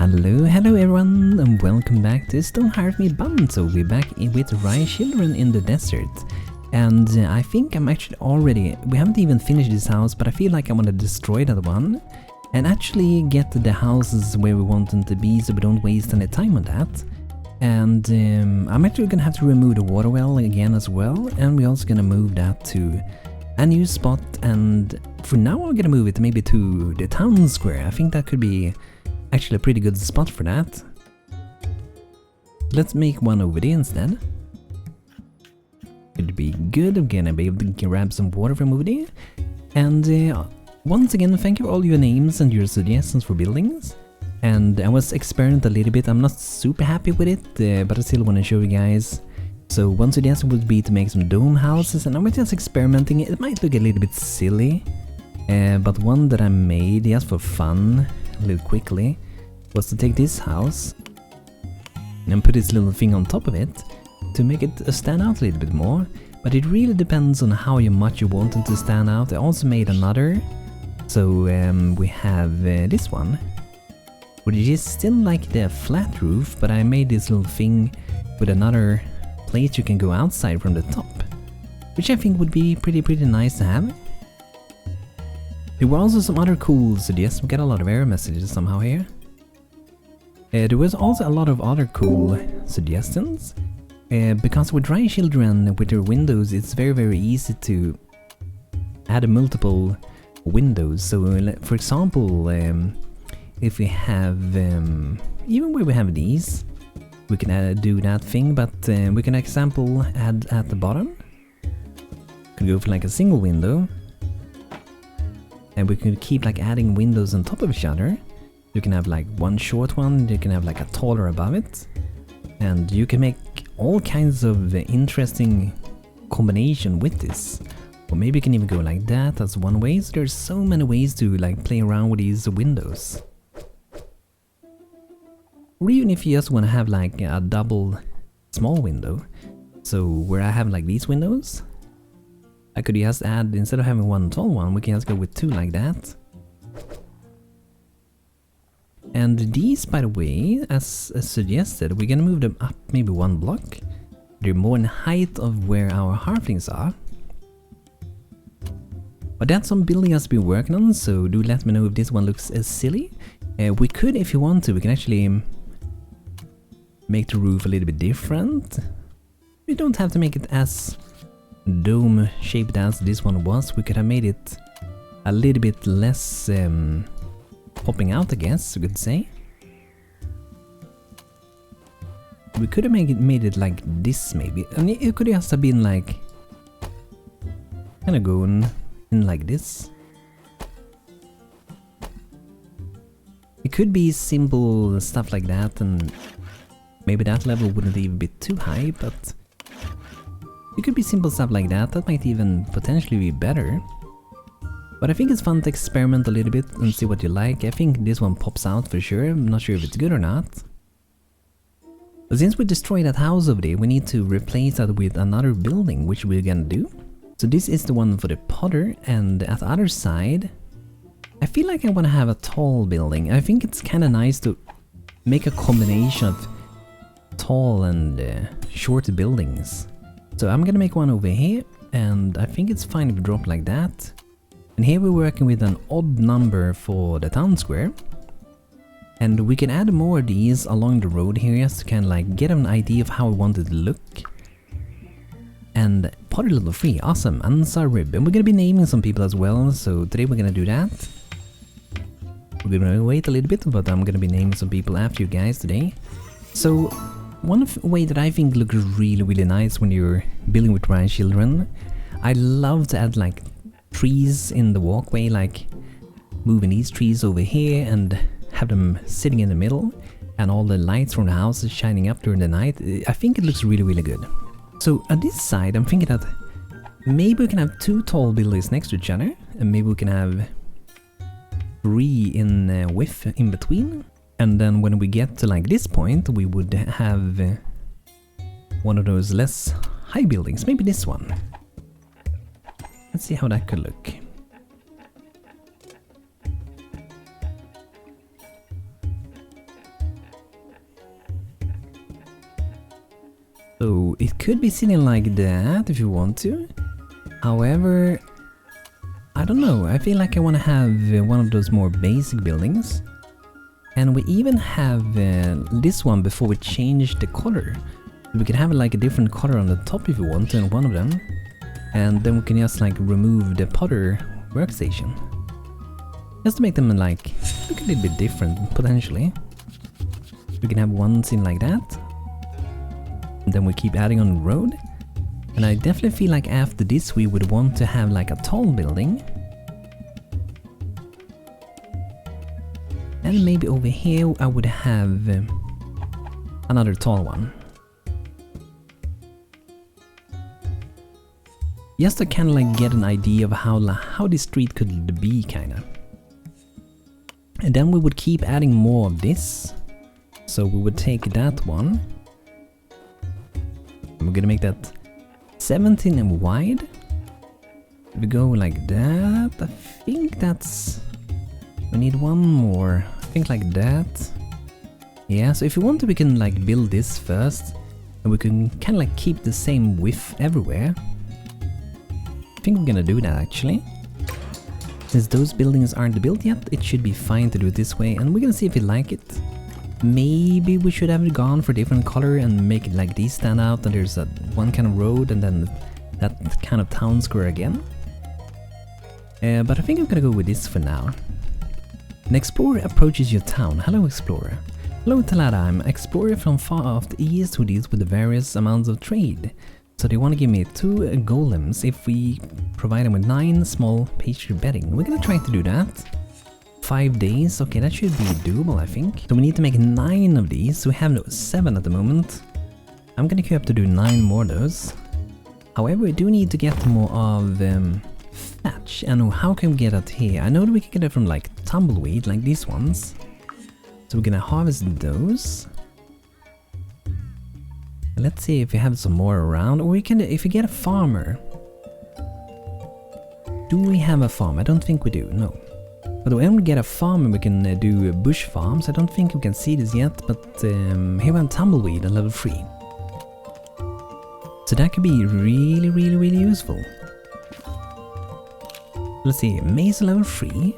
Hello everyone, and welcome back to Stonehearth with BANTO. We're back with Rye Children in the desert. And I think I'm actually already... We haven't even finished this house, but I feel like I want to destroy that one. And actually get the houses where we want them to be, so we don't waste any time on that. And I'm actually going to have to remove the water well again as well. And we're also going to move that to a new spot. And for now I'm going to move it maybe to the town square. I think that could be... actually a pretty good spot for that. Let's make one over there instead. Could be good. I'm gonna be able to grab some water from over there. And once again, thank you for all your names and your suggestions for buildings. And I was experimenting a little bit. I'm not super happy with it, but I still want to show you guys. So one suggestion would be to make some dome houses, and I was just experimenting. It might look a little bit silly, but one that I made just for fun, a little quickly, was to take this house and put this little thing on top of it to make it stand out a little bit more. But it really depends on how much you want it to stand out. I also made another, so we have this one, which is still like the flat roof, but I made this little thing with another place you can go outside from the top, which I think would be pretty nice to have. There were also some other cool suggestions. We got a lot of error messages somehow here. There was also a lot of other cool suggestions. Because with Rye Children, with their windows, it's very easy to add multiple windows. So, for example, if we have, even where we have these, we can do that thing, but we can, example, add at the bottom. Could go for like a single window. And we can keep like adding windows on top of each other. You can have like one short one, you can have like a taller above it. And you can make all kinds of interesting combination with this. Or maybe you can even go like that, that's one way. So there's so many ways to like play around with these windows. Or even if you just want to have like a double small window. So where I have like these windows, I could just add, instead of having one tall one, we can just go with two like that. And these, by the way, as suggested, we're gonna move them up maybe one block. They're more in height of where our Hearthlings are. But that's some building I've been working on, so do let me know if this one looks silly. We could, if you want to, we can actually make the roof a little bit different. We don't have to make it as dome shaped as this one was. We could have made it a little bit less popping out, I guess you could say. We could have made it like this maybe, and it could just have been like kind of going in like this. It could be simple stuff like that, and maybe that level wouldn't even be too high, but it could be simple stuff like that. That might even potentially be better. But I think it's fun to experiment a little bit and see what you like. I think this one pops out for sure. I'm not sure if it's good or not. But since we destroyed that house over there, we need to replace that with another building, which we're gonna do. So this is the one for the potter, and at the other side, I feel like I want to have a tall building. I think it's kind of nice to make a combination of tall and short buildings. So I'm gonna make one over here, and I think it's fine if we drop like that. And here we're working with an odd number for the town square. And we can add more of these along the road here just to kind of like get an idea of how we want it to look. And potter level 3, awesome, Ansar Rib. And we're gonna be naming some people as well, so today we're gonna do that. We're gonna wait a little bit, but I'm gonna be naming some people after you guys today. So one way that I think looks really nice when you're building with Rye Children, I love to add like trees in the walkway, like moving these trees over here and have them sitting in the middle, and all the lights from the houses shining up during the night. I think it looks really good. So on this side, I'm thinking that maybe we can have two tall buildings next to each other, and maybe we can have three in width in between. And then when we get to like this point, we would have one of those less high buildings, maybe this one. Let's see how that could look. So it could be sitting like that if you want to. However, I don't know, I feel like I want to have one of those more basic buildings. And we even have this one before we change the color. We can have like a different color on the top if you want in one of them. And then we can just like remove the Potter workstation. Just to make them like look a little bit different potentially. We can have one scene like that. And then we keep adding on the road. And I definitely feel like after this we would want to have like a tall building. And maybe over here I would have another tall one. Just to kind of like get an idea of how this street could be kinda. And then we would keep adding more of this. So we would take that one. We're gonna make that 17 and wide. If we go like that, I think that's... We need one more. I think like that. Yeah, so if we want to we can like build this first. And we can kind of like keep the same width everywhere. I think we're gonna do that actually. Since those buildings aren't built yet, it should be fine to do it this way. And we're gonna see if we like it. Maybe we should have gone for a different color and make it like these stand out, and there's that one kind of road and then that kind of town square again. But I think I'm gonna go with this for now. An explorer approaches your town. Hello explorer. Hello Telada, I'm an explorer from far off the east who deals with the various amounts of trade. So they want to give me 2 golems if we provide them with 9 small pastry bedding. We're gonna try to do that. 5 days, okay, that should be doable I think. So we need to make 9 of these, so we have 7 at the moment. I'm gonna queue up to do 9 more of those. However, we do need to get more of thatch. And how can we get that here? I know that we can get it from like tumbleweed, like these ones. So we're gonna harvest those. Let's see if we have some more around, or we can, if we get a farmer. Do we have a farm? I don't think we do, no. But when we get a farm we can do bush farms. I don't think we can see this yet, but here we have tumbleweed at level 3. So that could be really useful. Let's see, mace level 3.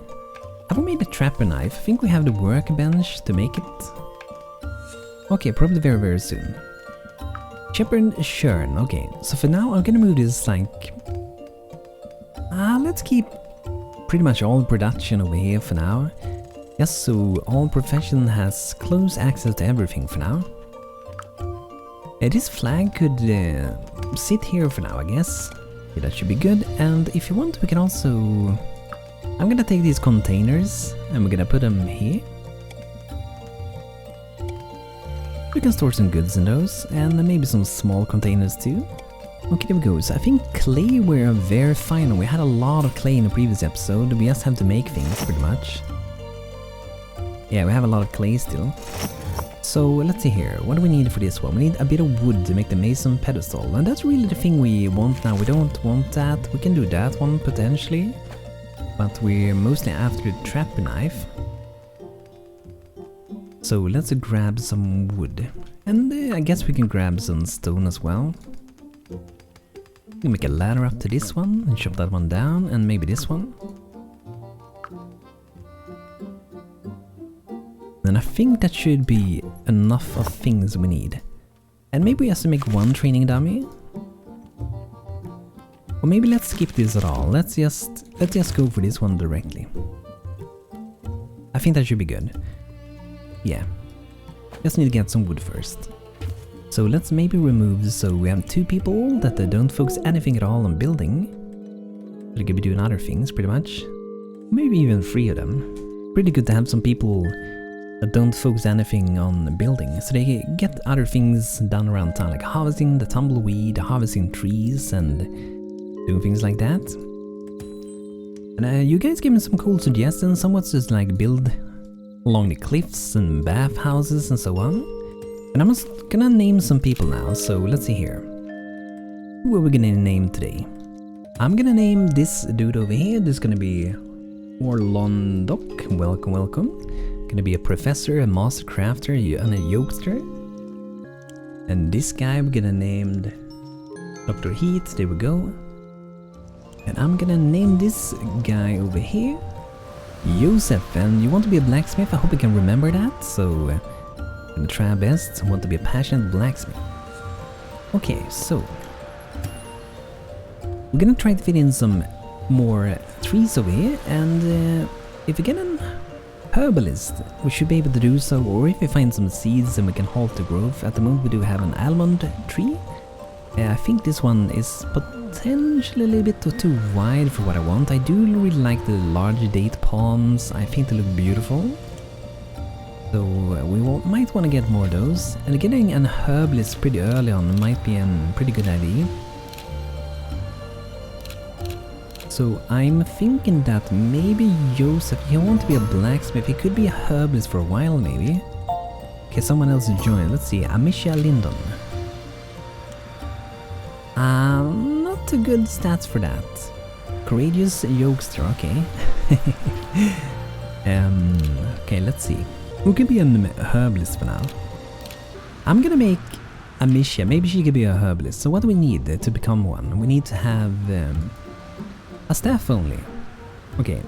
Have we made a trapper knife? I think we have the workbench to make it. Okay, probably very soon. Shepherd Shern, okay. So for now I'm gonna move this like... let's keep pretty much all production over here for now. Just so all profession has close access to everything for now. This flag could sit here for now, I guess. Yeah, that should be good. And if you want, we can also... I'm gonna take these containers and we're gonna put them here. We can store some goods in those, and maybe some small containers too. Okay, there we go. So I think clay we're very fine on. We had a lot of clay in the previous episode. We just have to make things pretty much. Yeah, we have a lot of clay still. So let's see here. What do we need for this one? We need a bit of wood to make the mason pedestal. And that's really the thing we want now. We don't want that. We can do that one potentially. But we're mostly after the trapper knife. So let's grab some wood. And I guess we can grab some stone as well. We can make a ladder up to this one and chop that one down, and maybe this one. And I think that should be enough of things we need. And maybe we have to make one training dummy. Or maybe let's skip this at all. Let's just go for this one directly. I think that should be good. Yeah. Just need to get some wood first. So let's maybe remove, so we have 2 people that don't focus anything at all on building. They could be doing other things pretty much. Maybe even 3 of them. Pretty good to have some people that don't focus anything on building, so they get other things done around town, like harvesting the tumbleweed, harvesting trees, and doing things like that. And you guys give me some cool suggestions. Some wants just like build along the cliffs and bathhouses and so on. And I'm just gonna name some people now, so let's see here. Who are we gonna name today? I'm gonna name this dude over here. This is gonna be Orlondok. Welcome. Gonna be a professor, a master crafter, and a yokester. And this guy we're gonna name Dr. Heat, there we go. And I'm gonna name this guy over here Joseph, and you want to be a blacksmith? I hope you can remember that, so I'm gonna try my best. I want to be a passionate blacksmith. Okay, so we're gonna try to fit in some more trees over here, and if we get an herbalist, we should be able to do so, or if we find some seeds and we can halt the growth. At the moment we do have an almond tree. I think this one is potentially a little bit too wide for what I want. I do really like the large date palms. I think they look beautiful. So we might want to get more of those. And getting an herbalist pretty early on might be a pretty good idea. So I'm thinking that maybe Joseph, he won't be a blacksmith, he could be a herbalist for a while maybe. Okay, someone else to join. Let's see, Amisha Lindon. Not too good stats for that. Courageous Yokester, okay. Okay, let's see. Who can be a herbalist for now? I'm gonna make Amisha, maybe she could be a herbalist. So what do we need to become one? We need to have a staff only. Okay,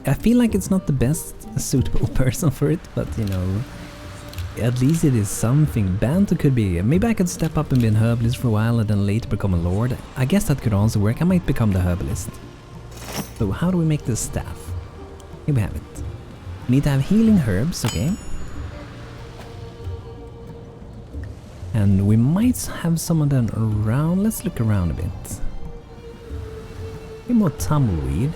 I feel like it's not the best suitable person for it, but you know, at least it is something. BANTO could be. Maybe I could step up and be an herbalist for a while and then later become a lord. I guess that could also work. I might become the herbalist. So how do we make this staff? Here we have it. We need to have healing herbs, okay. And we might have some of them around. Let's look around a bit. More tumbleweed.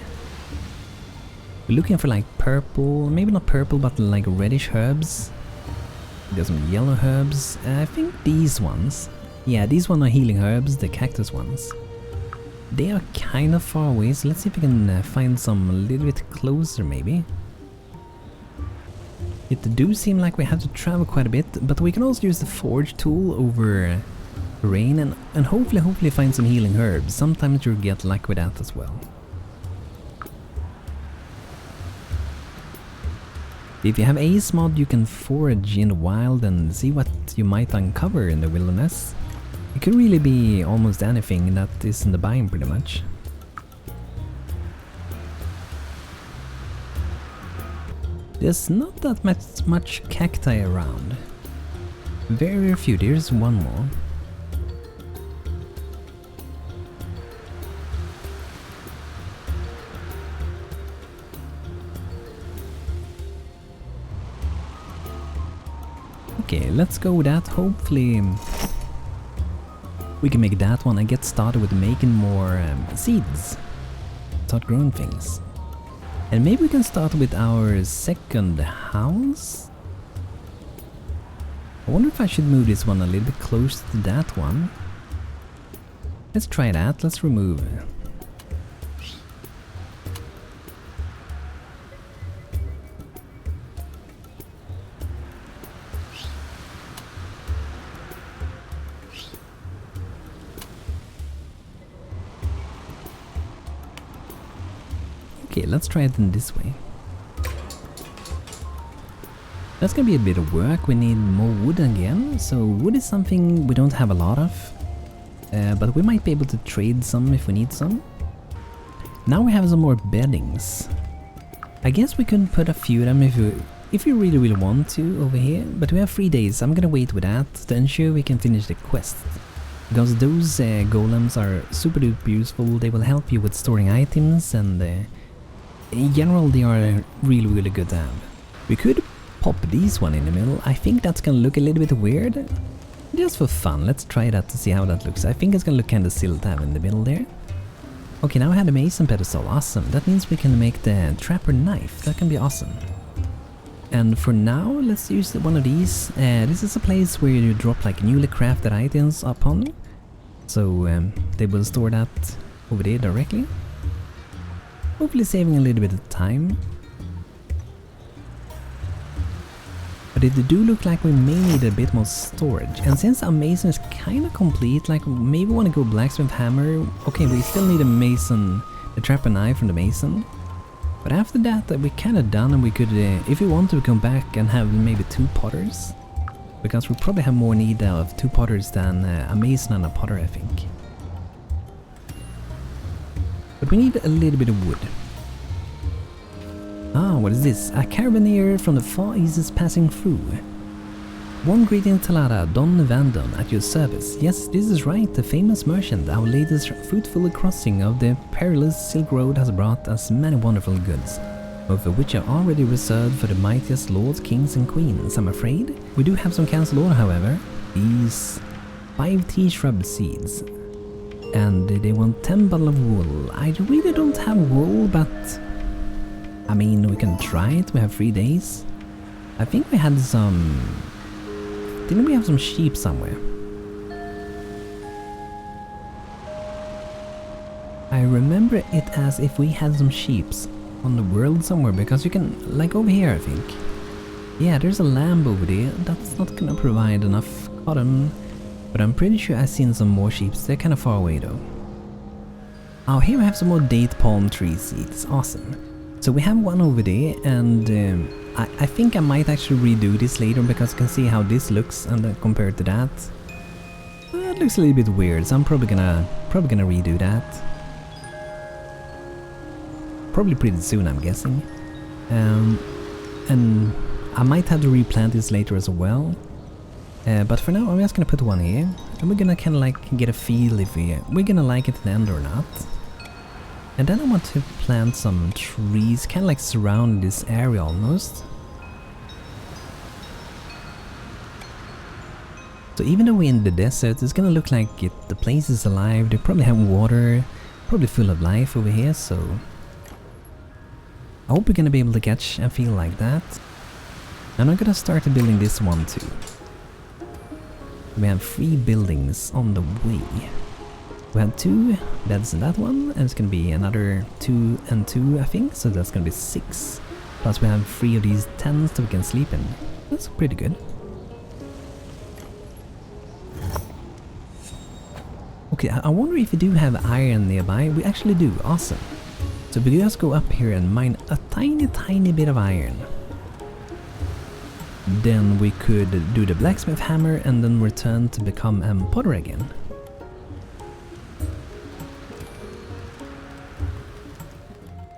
We're looking for like purple, maybe not purple, but like reddish herbs. There's some yellow herbs. I think these ones. Yeah, these ones are healing herbs, the cactus ones. They are kind of far away, so let's see if we can find some a little bit closer maybe. It do seem like we have to travel quite a bit, but we can also use the forge tool over rain and hopefully find some healing herbs. Sometimes you'll get luck with that as well. If you have Ace mod, you can forage in the wild and see what you might uncover in the wilderness. It could really be almost anything that is in the biome pretty much. There's not that much cacti around. Very few. There's one more. Okay, let's go with that. Hopefully we can make that one and get started with making more seeds. Start growing things. And maybe we can start with our second house. I wonder if I should move this one a little bit closer to that one. Let's try that. Let's remove it. Okay, let's try it in this way. That's gonna be a bit of work. We need more wood again. So wood is something we don't have a lot of. But we might be able to trade some if we need some. Now we have some more beddings. I guess we could put a few of them if you really want to over here. But we have 3 days. I'm gonna wait with that to ensure we can finish the quest. Because those golems are super duper useful. They will help you with storing items and in general they are really good to have. We could pop these one in the middle. I think that's gonna look a little bit weird. Just for fun, let's try that to see how that looks. I think it's gonna look kinda silly to have in the middle there. Okay, now I have the mason pedestal, awesome. That means we can make the trapper knife, that can be awesome. And for now, let's use one of these. This is a place where you drop like newly crafted items upon. So they will store that over there directly. Hopefully saving a little bit of time. But it do look like we may need a bit more storage. And since our mason is kind of complete, like maybe want to go blacksmith hammer. Okay, we still need a mason, a trapper knife from the mason. But after that, we're kind of done, and we could, if we want to, come back and have maybe 2 potters. Because we probably have more need of 2 potters than a mason and a potter, I think. But we need a little bit of wood. Ah, what is this? A caravaneer from the Far East is passing through. Warm greeting, Telada, Don Vandon, at your service. Yes, this is right, the famous merchant. Our latest fruitful crossing of the perilous Silk Road has brought us many wonderful goods, both of which are already reserved for the mightiest lords, kings and queens. I'm afraid we do have some cancelled order, however. These 5 tea shrub seeds. And they want 10 bottle of wool. I really don't have wool, but I mean, we can try it. We have 3 days. I think we had some... Didn't we have some sheep somewhere? I remember it as if we had some sheeps on the world somewhere, because you can, like over here I think. Yeah, there's a lamb over there. That's not gonna provide enough cotton, but I'm pretty sure I've seen some more sheep. They're kind of far away though. Oh, here we have some more date palm tree seeds. Awesome. So we have one over there, and I think I might actually redo this later, because you can see how this looks and compared to that. It looks a little bit weird, so I'm probably gonna redo that. Probably pretty soon, I'm guessing. And I might have to replant this later as well. But for now, I'm just gonna put one here, and we're gonna kind of like get a feel if we're gonna like it in the end or not. And then I want to plant some trees, kind of like surround this area almost. So even though we're in the desert, it's gonna look like the place is alive. They probably have water, probably full of life over here, so I hope we're gonna be able to catch and feel like that. And I'm gonna start building this one too. We have 3 buildings on the way. We have 2 beds in that one, and it's gonna be another 2 and 2 I think, so that's gonna be 6. Plus we have 3 of these tents that we can sleep in. That's pretty good. Okay, I wonder if we do have iron nearby. We actually do, awesome. So we just go up here and mine a tiny bit of iron. Then we could do the blacksmith hammer and then return to become a potter again.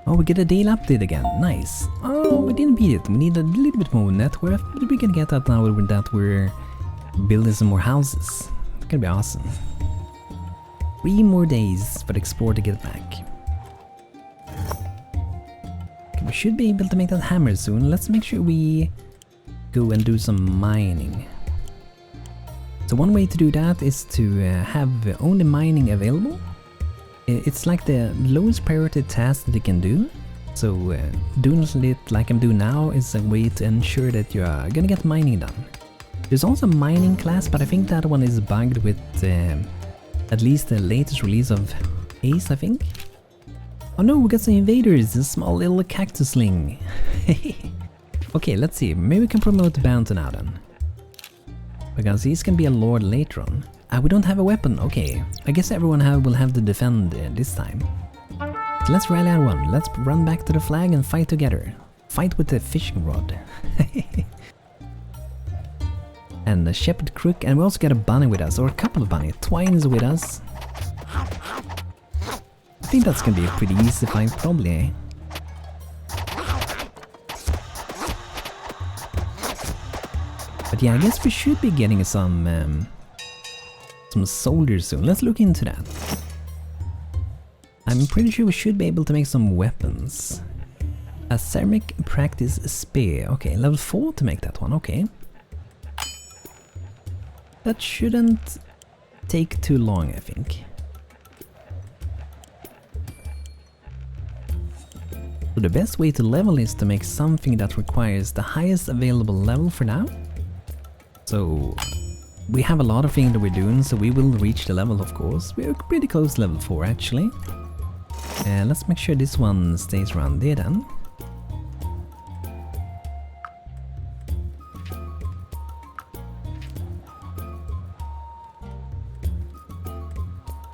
Oh, we get a daily update again, nice. Oh, we didn't beat it, we need a little bit more net worth, but we can get that now with that we're building some more houses. It's gonna be awesome. 3 more days for the explorer to get back. Okay, we should be able to make that hammer soon. Let's make sure we go and do some mining. So one way to do that is to have only mining available. It's like the lowest priority task that you can do. So doing it like I'm doing now is a way to ensure that you're gonna get mining done. There's also a mining class, but I think that one is bugged with at least the latest release of Ace, I think. Oh no, we got some invaders, a small little cactusling. Okay, let's see, maybe we can promote BANTO now then. Because he's gonna be a lord later on. We don't have a weapon, okay. I guess everyone will have to defend this time. So let's rally everyone, let's run back to the flag and fight together. Fight with the fishing rod. And the shepherd crook, and we also got a bunny with us, or a couple of bunny. Twine is with us. I think that's gonna be a pretty easy fight, probably, eh? But yeah, I guess we should be getting some soldiers soon. Let's look into that. I'm pretty sure we should be able to make some weapons. A ceramic practice spear. Okay, level 4 to make that one, okay. That shouldn't take too long, I think. So the best way to level is to make something that requires the highest available level for now. So we have a lot of things that we're doing, so we will reach the level, of course. We're pretty close to level 4 actually. Let's make sure this one stays around there then.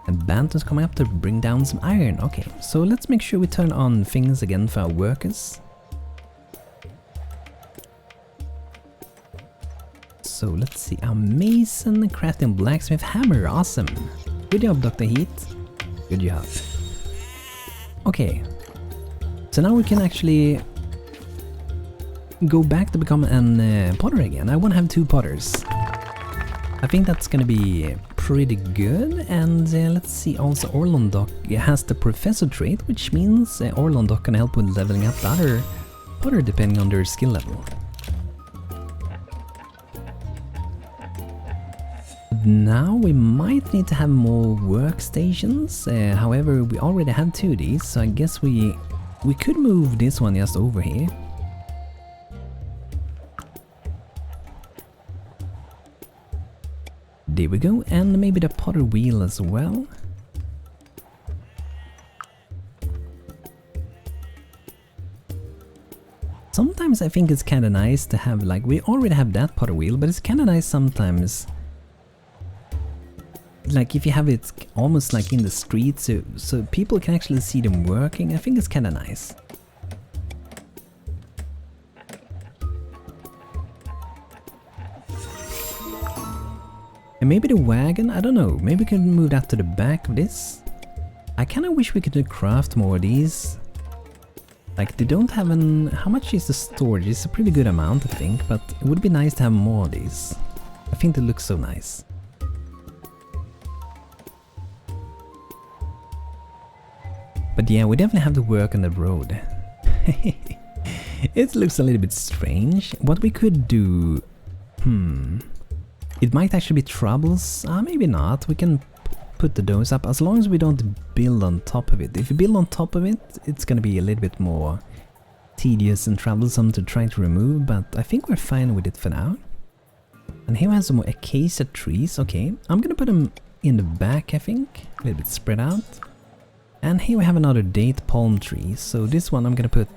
And BANTO's coming up to bring down some iron. Okay, so let's make sure we turn on things again for our workers. So let's see. A mason, crafting blacksmith hammer. Awesome. Good job, Dr. Heat. Good job. Okay. So now we can actually go back to become an potter again. I want to have 2 potters. I think that's gonna be pretty good. And let's see, also Orlondok has the professor trait, which means Orlondok can help with leveling up the other potter depending on their skill level. Now we might need to have more workstations. However, we already have 2 of these, so I guess we could move this one just over here. There we go, and maybe the potter wheel as well. Sometimes I think it's kinda nice to have, like, we already have that potter wheel, but it's kinda nice sometimes, like, if you have it almost like in the street, so people can actually see them working. I think it's kinda nice. And maybe the wagon, I don't know, maybe we can move that to the back of this. I kinda wish we could craft more of these. Like, they don't have an... How much is the storage? It's a pretty good amount, I think, but it would be nice to have more of these. I think they look so nice. But yeah, we definitely have to work on the road. It looks a little bit strange. What we could do... It might actually be troubles. Maybe not. We can put the domes up as long as we don't build on top of it. If you build on top of it, it's gonna be a little bit more tedious and troublesome to try to remove, but I think we're fine with it for now. And here we have some more acacia trees. Okay, I'm gonna put them in the back, I think. A little bit spread out. And here we have another date palm tree. So this one I'm gonna put...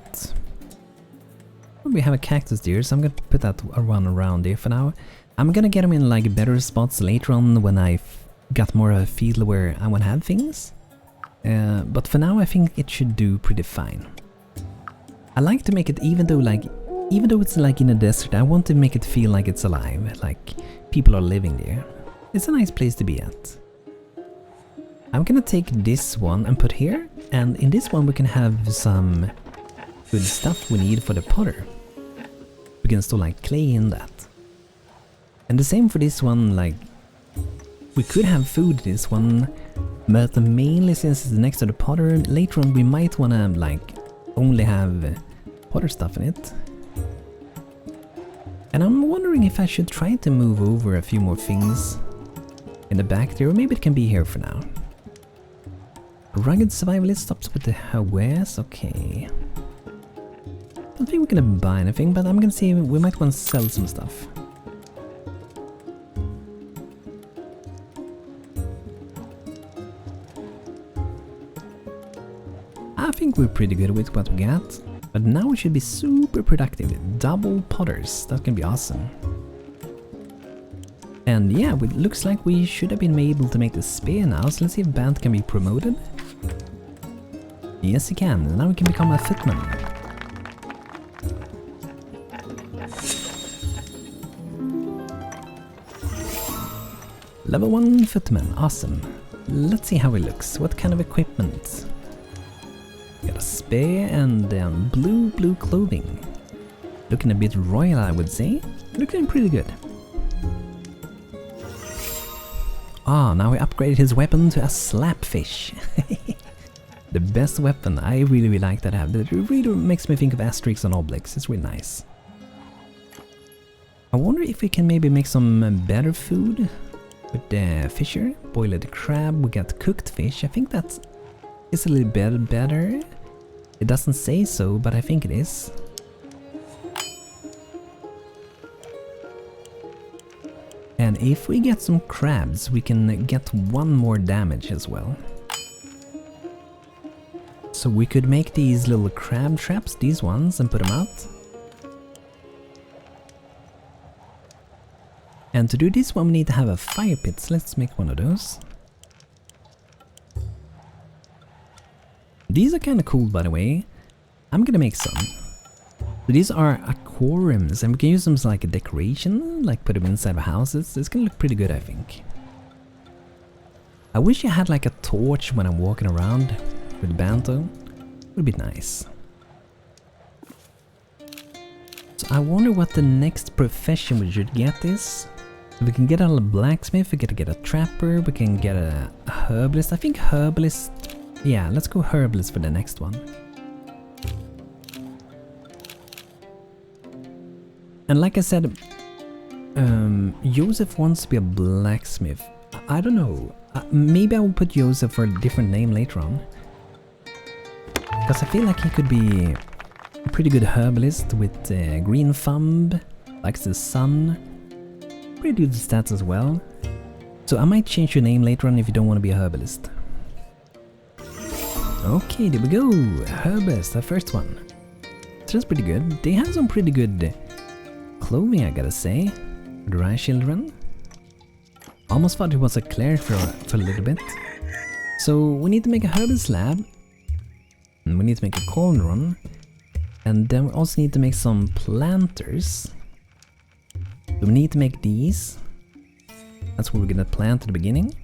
We have a cactus there, so I'm gonna put that one around there for now. I'm gonna get them in like better spots later on when I've got more of a feel where I wanna have things. But for now I think it should do pretty fine. I like to make it, even though it's like in a desert, I want to make it feel like it's alive, like people are living there. It's a nice place to be at. I'm gonna take this one and put here, and in this one we can have some good stuff we need for the potter. We can store like clay in that. And the same for this one, like, we could have food in this one, but mainly since it's next to the potter, later on we might wanna like only have potter stuff in it. And I'm wondering if I should try to move over a few more things in the back there, or maybe it can be here for now. Rugged survivalist stops with the Hawaii's, okay. Don't think we're gonna buy anything, but I'm gonna see if we might want to sell some stuff. I think we're pretty good with what we got, but now we should be super productive. Double potters, that can be awesome. And yeah, it looks like we should have been able to make the spear now, so let's see if BANTO can be promoted. Yes, he can. Now we can become a footman. Level 1 footman, awesome. Let's see how he looks. What kind of equipment? Got a spear and then blue clothing. Looking a bit royal, I would say. Looking pretty good. Now we upgraded his weapon to a slapfish. The best weapon. I really like that. It really makes me think of Asterix and Obelix. It's really nice. I wonder if we can maybe make some better food with the Fisher. Boiled crab. We got cooked fish. I think that's a little bit better. It doesn't say so, but I think it is. And if we get some crabs, we can get 1 more damage as well. So we could make these little crab traps, these ones, and put them out. And to do this one we need to have a fire pit, so let's make one of those. These are kinda cool, by the way. I'm gonna make some. So these are aquariums, and we can use them as like a decoration, like put them inside of houses. It's gonna look pretty good, I think. I wish I had like a torch when I'm walking around with BANTO. Would be nice. So I wonder what the next profession we should get is. We can get a blacksmith, we can get a trapper, we can get a herbalist. I think herbalist... Yeah, let's go herbalist for the next one. And like I said, Joseph wants to be a blacksmith. I don't know. Maybe I will put Joseph for a different name later on. Because I feel like he could be a pretty good herbalist with green thumb, likes the sun. Pretty good stats as well. So I might change your name later on if you don't want to be a herbalist. Okay, there we go. Herbalist, the first one. So that's pretty good. They have some pretty good clothing, I gotta say. The Rice Children. Almost thought it was a cleric for a little bit. So we need to make a herbalist lab. And we need to make a cauldron. And then we also need to make some planters. So we need to make these. That's what we're gonna plant at the beginning.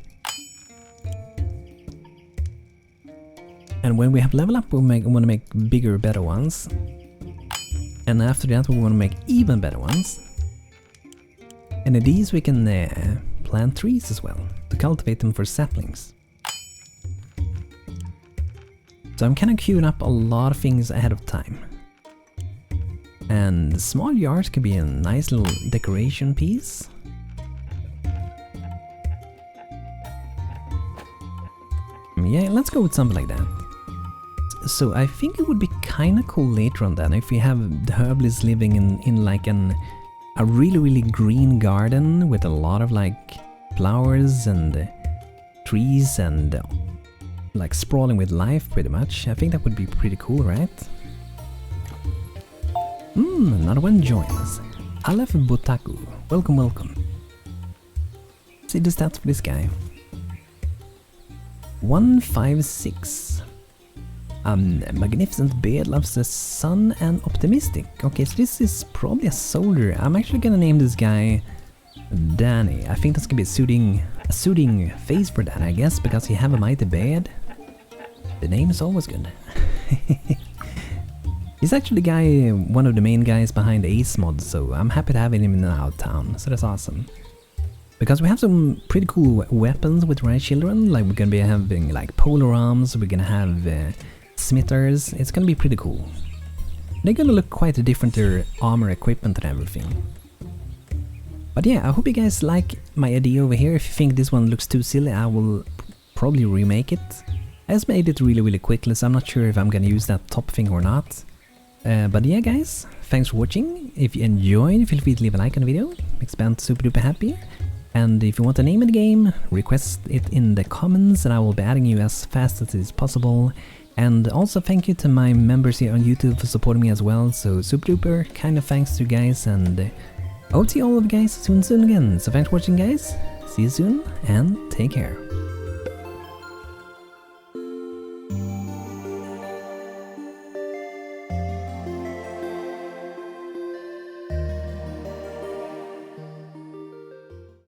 And when we have level up, we want to make bigger, better ones. And after that, we want to make even better ones. And in these we can plant trees as well, to cultivate them for saplings. So I'm kind of queuing up a lot of things ahead of time. And small yards could be a nice little decoration piece. Yeah, let's go with something like that. So I think it would be kind of cool later on then if we have the herbalists living in like a really green garden with a lot of like flowers and trees and like sprawling with life pretty much. I think that would be pretty cool, right? Another one joins. Aleph Botaku. Welcome, welcome. See the stats for this guy. 156. Magnificent beard, loves the sun and optimistic. Okay, so this is probably a soldier. I'm actually gonna name this guy Danny. I think that's gonna be a suiting face for Danny, I guess, because he have a mighty beard. The name is always good. He's actually one of the main guys behind Ace Mod, so I'm happy to have him in our town. So that's awesome. Because we have some pretty cool weapons with Rice Children. Like we're gonna be having like polar arms. We're gonna have smithers. It's gonna be pretty cool. They're gonna look quite different, their armor equipment and everything. But yeah, I hope you guys like my idea over here. If you think this one looks too silly, I will probably remake it. I just made it really quickly, so I'm not sure if I'm gonna use that top thing or not. But yeah guys, thanks for watching. If you enjoyed, feel free to leave a like on the video. Makes BANTO super duper happy. And if you want a name in the game, request it in the comments and I will be adding you as fast as is possible. And also thank you to my members here on YouTube for supporting me as well. So super duper kind of thanks to you guys, and I hope to see all of you guys soon again. So thanks for watching guys, see you soon and take care.